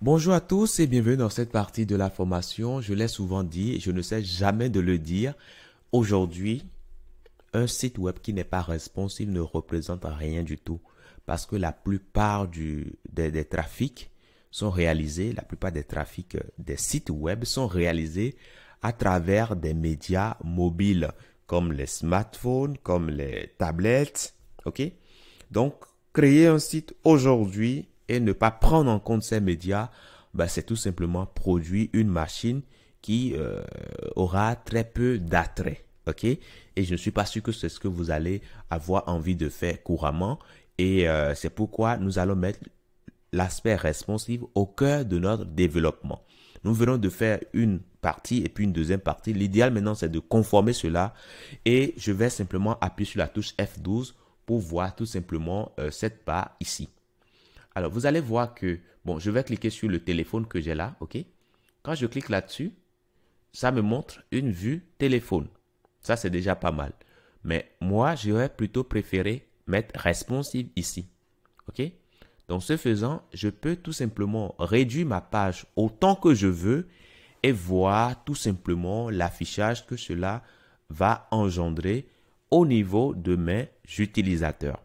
Bonjour à tous et bienvenue dans cette partie de la formation. Je l'ai souvent dit et je ne sais jamais de le dire. Aujourd'hui, un site web qui n'est pas responsive ne représente rien du tout parce que la plupart des trafics sont réalisés, la plupart des trafics des sites web sont réalisés à travers des médias mobiles comme les smartphones, comme les tablettes. Ok? Donc, créer un site aujourd'hui et ne pas prendre en compte ces médias, ben, c'est tout simplement produire une machine qui aura très peu d'attrait. Ok? Et je ne suis pas sûr que c'est ce que vous allez avoir envie de faire couramment. Et c'est pourquoi nous allons mettre l'aspect responsive au cœur de notre développement. Nous venons de faire une partie et puis une deuxième partie. L'idéal maintenant, c'est de conformer cela. Et je vais simplement appuyer sur la touche F12 pour voir tout simplement cette barre ici. Alors, vous allez voir que, bon, je vais cliquer sur le téléphone que j'ai là, ok? Quand je clique là-dessus, ça me montre une vue téléphone. Ça, c'est déjà pas mal. Mais moi, j'aurais plutôt préféré mettre responsive ici, ok? Donc, ce faisant, je peux tout simplement réduire ma page autant que je veux et voir tout simplement l'affichage que cela va engendrer au niveau de mes utilisateurs.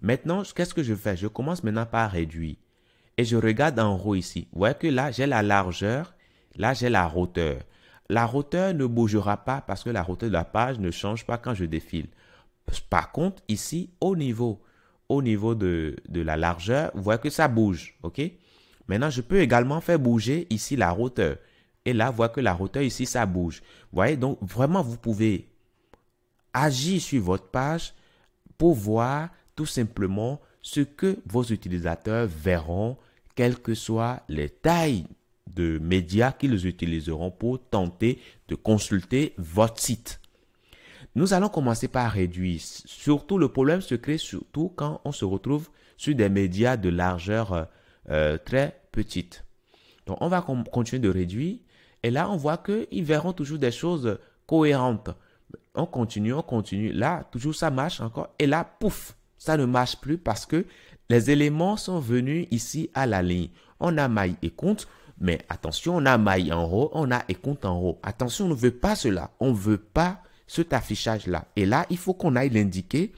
Maintenant, qu'est-ce que je fais? Je commence maintenant par réduire. Et je regarde en haut ici. Vous voyez que là, j'ai la largeur. Là, j'ai la hauteur. La hauteur ne bougera pas parce que la hauteur de la page ne change pas quand je défile. Par contre, ici, au niveau de la largeur, vous voyez que ça bouge. OK? Maintenant, je peux également faire bouger ici la hauteur. Et là, vous voyez que la hauteur ici, ça bouge. Vous voyez, donc vraiment, vous pouvez agir sur votre page pour voir tout simplement ce que vos utilisateurs verront, quelles que soient les tailles de médias qu'ils utiliseront pour tenter de consulter votre site. Nous allons commencer par réduire. Surtout, le problème se crée surtout quand on se retrouve sur des médias de largeur très petite. Donc, on va continuer de réduire. Et là, on voit qu'ils verront toujours des choses cohérentes. On continue, on continue. Là, toujours ça marche encore. Et là, pouf, ça ne marche plus parce que les éléments sont venus ici à la ligne. On a maille et compte, mais attention, on a maille en haut, on a et compte en haut. Attention, on ne veut pas cela. On ne veut pas cet affichage-là. Et là, il faut qu'on aille l'indiquer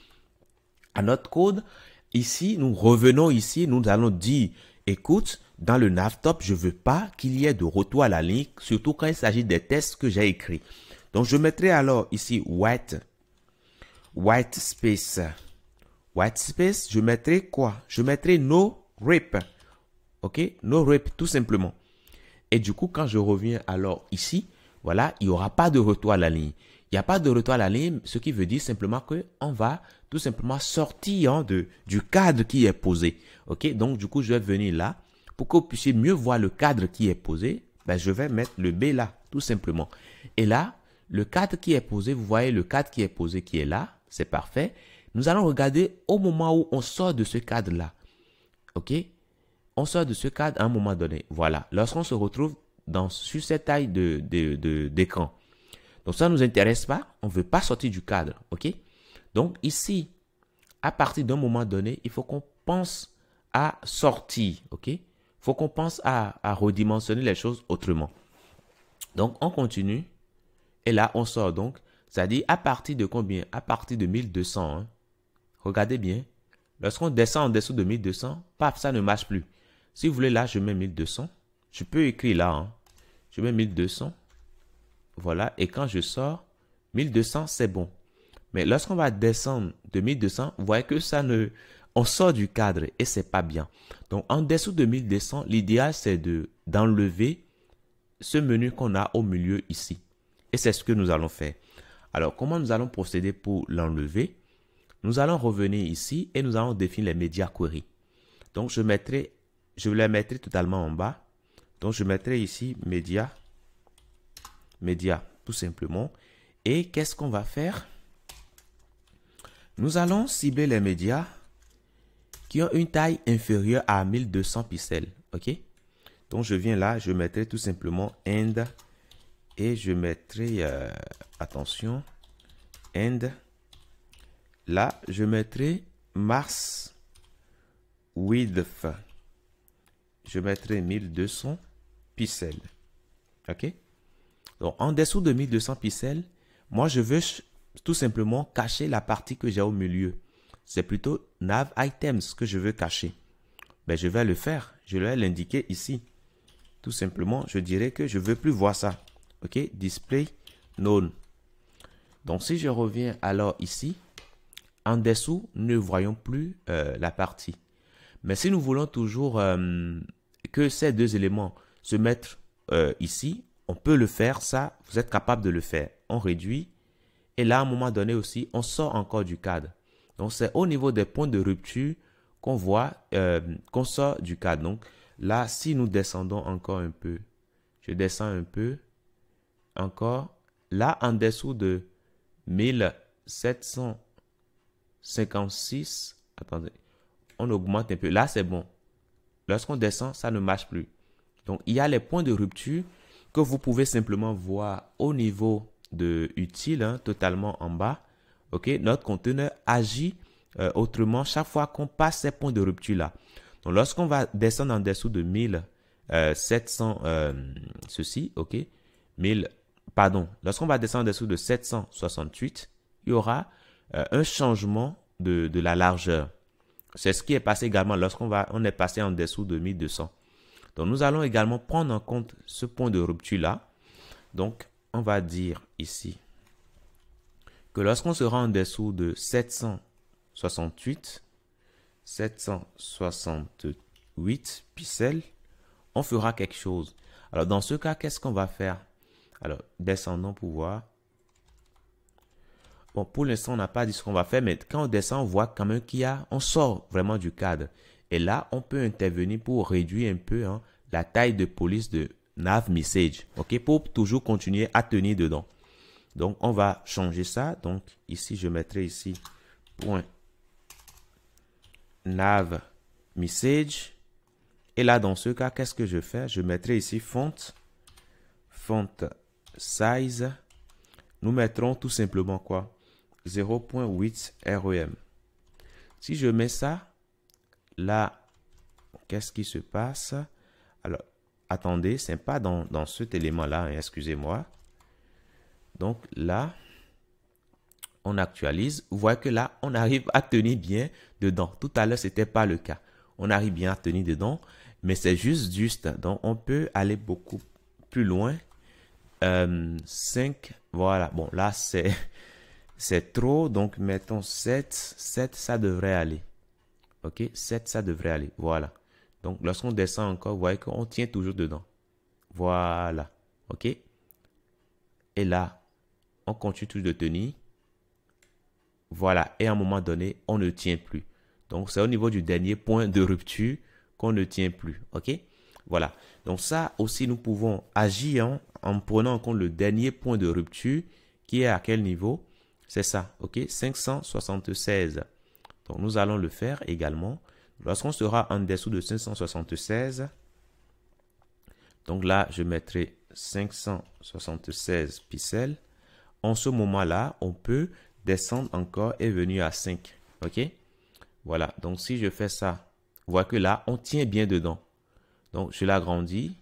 à notre code. Ici, nous revenons ici, nous allons dire, écoute, dans le navtop, je ne veux pas qu'il y ait de retour à la ligne, surtout quand il s'agit des tests que j'ai écrits. Donc, je mettrai alors ici white space. White space, je mettrai quoi? Je mettrai no rip. OK? No rip, tout simplement. Et du coup, quand je reviens alors ici, voilà, il n'y aura pas de retour à la ligne. Il n'y a pas de retour à la ligne, ce qui veut dire simplement qu'on va tout simplement sortir du cadre qui est posé. OK? Donc, du coup, je vais venir là. Pour que vous puissiez mieux voir le cadre qui est posé, ben, je vais mettre le B là, tout simplement. Et là, le cadre qui est posé, vous voyez le cadre qui est posé qui est là, c'est parfait. Nous allons regarder au moment où on sort de ce cadre-là. OK? On sort de ce cadre à un moment donné. Voilà. Lorsqu'on se retrouve sur cette taille d'écran. Donc ça ne nous intéresse pas. On ne veut pas sortir du cadre. OK? Donc ici, à partir d'un moment donné, il faut qu'on pense à sortir. OK? Il faut qu'on pense à redimensionner les choses autrement. Donc on continue. Et là, on sort donc. C'est-à-dire à partir de combien? À partir de 1200. Hein? Regardez bien. Lorsqu'on descend en dessous de 1200, paf, ça ne marche plus. Si vous voulez, là, je mets 1200. Je peux écrire là. Hein. Je mets 1200. Voilà. Et quand je sors, 1200, c'est bon. Mais lorsqu'on va descendre de 1200, vous voyez que ça ne... On sort du cadre et c'est pas bien. Donc, en dessous de 1200, l'idéal, c'est d'enlever ce menu qu'on a au milieu ici. Et c'est ce que nous allons faire. Alors, comment nous allons procéder pour l'enlever? Nous allons revenir ici et nous allons définir les médias query. Donc, je les mettrai totalement en bas. Donc, je mettrai ici médias, tout simplement. Et qu'est-ce qu'on va faire? Nous allons cibler les médias qui ont une taille inférieure à 1200 pixels. OK? Donc, je viens là, je mettrai tout simplement end et je mettrai, attention, end. Là, je mettrai Mars width. je mettrai 1200 pixels. OK? Donc, en dessous de 1200 pixels, moi, je veux tout simplement cacher la partie que j'ai au milieu. C'est plutôt nav items que je veux cacher. Ben, je vais le faire. Je vais l'indiquer ici. Tout simplement, je dirais que je ne veux plus voir ça. OK? Display none. Donc, si je reviens alors ici, en dessous, nous ne voyons plus la partie. Mais si nous voulons toujours que ces deux éléments se mettent ici, on peut le faire. Ça, vous êtes capable de le faire. On réduit. Et là, à un moment donné aussi, on sort encore du cadre. Donc, c'est au niveau des points de rupture qu'on voit qu'on sort du cadre. Donc, là, si nous descendons encore un peu, je descends un peu, encore, là, en dessous de 1756, attendez, on augmente un peu. Là, c'est bon. Lorsqu'on descend, ça ne marche plus. Donc, il y a les points de rupture que vous pouvez simplement voir au niveau de utile, hein, totalement en bas. OK, notre conteneur agit autrement chaque fois qu'on passe ces points de rupture là. Donc, lorsqu'on va descendre en dessous de 1700, ceci, OK, 1000, pardon, lorsqu'on va descendre en dessous de 768, il y aura un changement de la largeur. C'est ce qui est passé également lorsqu'on est passé en dessous de 1200. Donc, nous allons également prendre en compte ce point de rupture-là. Donc, on va dire ici que lorsqu'on sera en dessous de 768 pixels, on fera quelque chose. Alors, dans ce cas, qu'est-ce qu'on va faire? Alors, descendons pour voir. Bon, pour l'instant, on n'a pas dit ce qu'on va faire, mais quand on descend, on voit quand même on sort vraiment du cadre. Et là, on peut intervenir pour réduire un peu la taille de police de nav message, OK, pour toujours continuer à tenir dedans. Donc, on va changer ça. Donc, ici, je mettrai ici point nav message. Et là, dans ce cas, qu'est-ce que je fais? Je mettrai ici font size. Nous mettrons tout simplement quoi? 0.8 REM. Si je mets ça, là, qu'est-ce qui se passe? Alors, attendez, ce n'est pas dans cet élément-là, hein, excusez-moi. Donc là, on actualise. Vous voyez que là, on arrive à tenir bien dedans. Tout à l'heure, ce n'était pas le cas. On arrive bien à tenir dedans, mais c'est juste. Donc, on peut aller beaucoup plus loin. 5, voilà. Bon, là, c'est trop. Donc, mettons 7. 7, ça devrait aller. OK, 7, ça devrait aller. Voilà. Donc, lorsqu'on descend encore, vous voyez qu'on tient toujours dedans. Voilà. OK. Et là, on continue toujours de tenir. Voilà. Et à un moment donné, on ne tient plus. Donc, c'est au niveau du dernier point de rupture qu'on ne tient plus. OK. Voilà. Donc, ça aussi, nous pouvons agir en prenant en compte le dernier point de rupture qui est à quel niveau? C'est ça. OK. 576. Donc, nous allons le faire également. Lorsqu'on sera en dessous de 576, donc là, je mettrai 576 pixels. En ce moment-là, on peut descendre encore et venir à 5. OK? Voilà. Donc, si je fais ça, vous voyez que là, on tient bien dedans. Donc, je l'agrandis.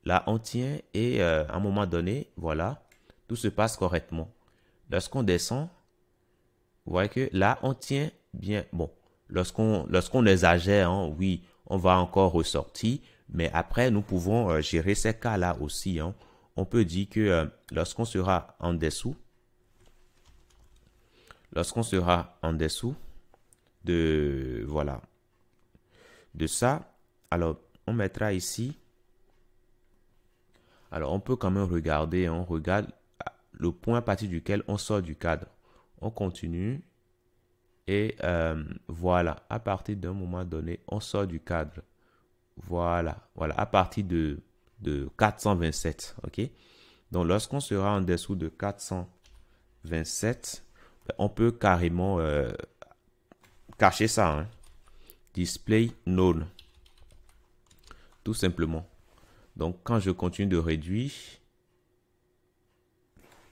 Là, on tient et à un moment donné, voilà, tout se passe correctement. Lorsqu'on descend, vous voyez que là, on tient bien. Bon, lorsqu'on exagère, hein, oui, on va encore ressortir. Mais après, nous pouvons gérer ces cas-là aussi. Hein. On peut dire que lorsqu'on sera en dessous, de, voilà, de ça, alors on mettra ici. Alors, on peut quand même regarder, on regarde le point à partir duquel on sort du cadre. On continue et voilà, à partir d'un moment donné, on sort du cadre. Voilà, à partir de 427, OK? Donc, lorsqu'on sera en dessous de 427, on peut carrément cacher ça, hein? Display none, tout simplement. Donc, quand je continue de réduire,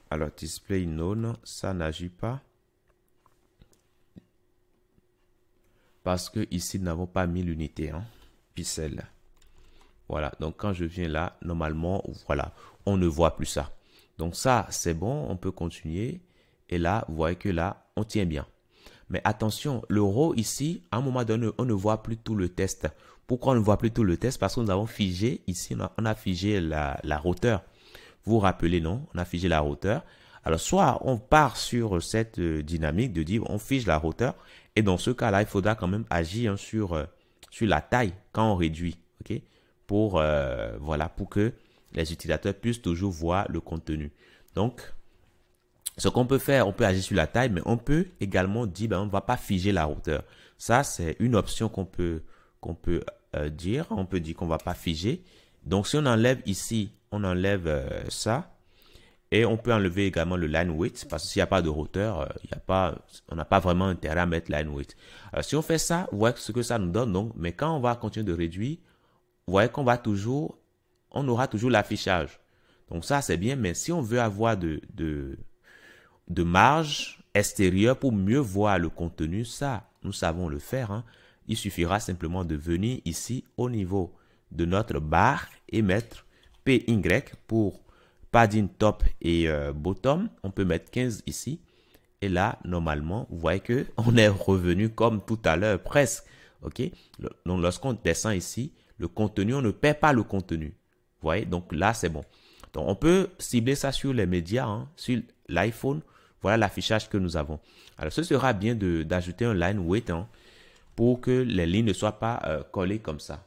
alors display none, ça n'agit pas. Parce que ici, nous n'avons pas mis l'unité, hein, pixels. Voilà, donc quand je viens là, normalement, voilà, on ne voit plus ça. Donc ça, c'est bon, on peut continuer. Et là, vous voyez que là, on tient bien. Mais attention, le row ici, à un moment donné, on ne voit plus tout le test. Pourquoi on ne voit plus tout le test? Parce que nous avons figé, ici, on a figé la hauteur. Vous vous rappelez, non? On a figé la hauteur. Alors, soit on part sur cette dynamique de dire on fige la hauteur. Et dans ce cas-là, il faudra quand même agir sur la taille quand on réduit. OK? Pour, voilà, pour que les utilisateurs puissent toujours voir le contenu. Donc, ce qu'on peut faire, on peut agir sur la taille, mais on peut également dire, ben, on ne va pas figer la hauteur. Ça, c'est une option qu'on peut dire. On peut dire qu'on ne va pas figer. Donc, si on enlève ici, on enlève ça. Et on peut enlever également le line width, parce que s'il n'y a pas de hauteur, on n'a pas vraiment intérêt à mettre line width. Alors, si on fait ça, vous voyez ce que ça nous donne. Donc, mais quand on va continuer de réduire, vous voyez qu'on va toujours, on aura toujours l'affichage. Donc ça, c'est bien, mais si on veut avoir de marge extérieure pour mieux voir le contenu, ça, nous savons le faire. Hein. Il suffira simplement de venir ici au niveau de notre barre et mettre PY pour padding top et bottom. On peut mettre 15 ici. Et là, normalement, vous voyez que on est revenu comme tout à l'heure, presque. OK? Donc, lorsqu'on descend ici, le contenu, on ne perd pas le contenu. Vous voyez? Donc là, c'est bon. Donc, on peut cibler ça sur les médias, hein, sur l'iPhone. Voilà l'affichage que nous avons. Alors, ce sera bien d'ajouter un line weight hein, pour que les lignes ne soient pas collées comme ça.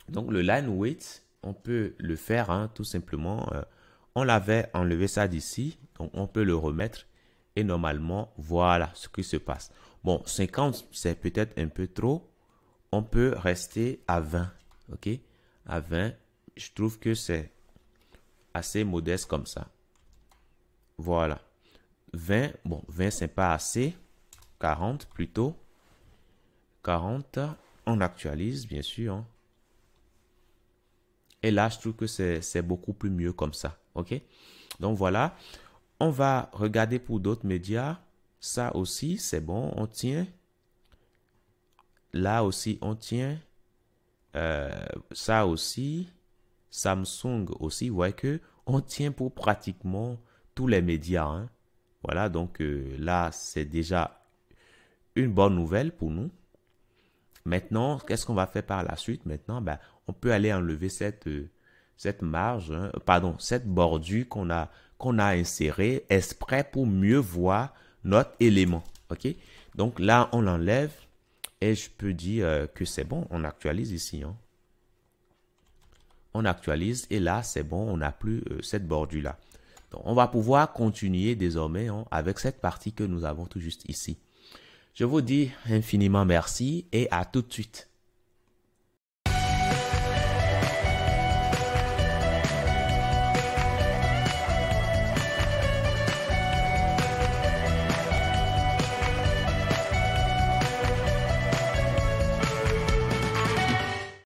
Donc, le line weight, on peut le faire hein, tout simplement. On l'avait enlevé ça d'ici. Donc, on peut le remettre. Et normalement, voilà ce qui se passe. Bon, 50, c'est peut-être un peu trop. On peut rester à 20. OK? À 20, je trouve que c'est assez modeste comme ça. Voilà. 20, bon, 20, c'est pas assez. 40 plutôt. 40, on actualise, bien sûr. Hein. Et là, je trouve que c'est beaucoup plus mieux comme ça. OK? Donc, voilà. On va regarder pour d'autres médias. Ça aussi, c'est bon. On tient. Là aussi, on tient. Ça aussi. Samsung aussi. Vous voyez que on tient pour pratiquement tous les médias. Hein. Voilà, donc là, c'est déjà une bonne nouvelle pour nous. Maintenant, qu'est-ce qu'on va faire par la suite? Maintenant, ben, on peut aller enlever cette marge, hein, pardon, cette bordure qu'on a insérée exprès pour mieux voir notre élément. OK? Donc là, on l'enlève et je peux dire que c'est bon. On actualise ici. Hein. On actualise et là, c'est bon. On n'a plus cette bordure-là. Donc, on va pouvoir continuer désormais hein, avec cette partie que nous avons tout juste ici. Je vous dis infiniment merci et à tout de suite.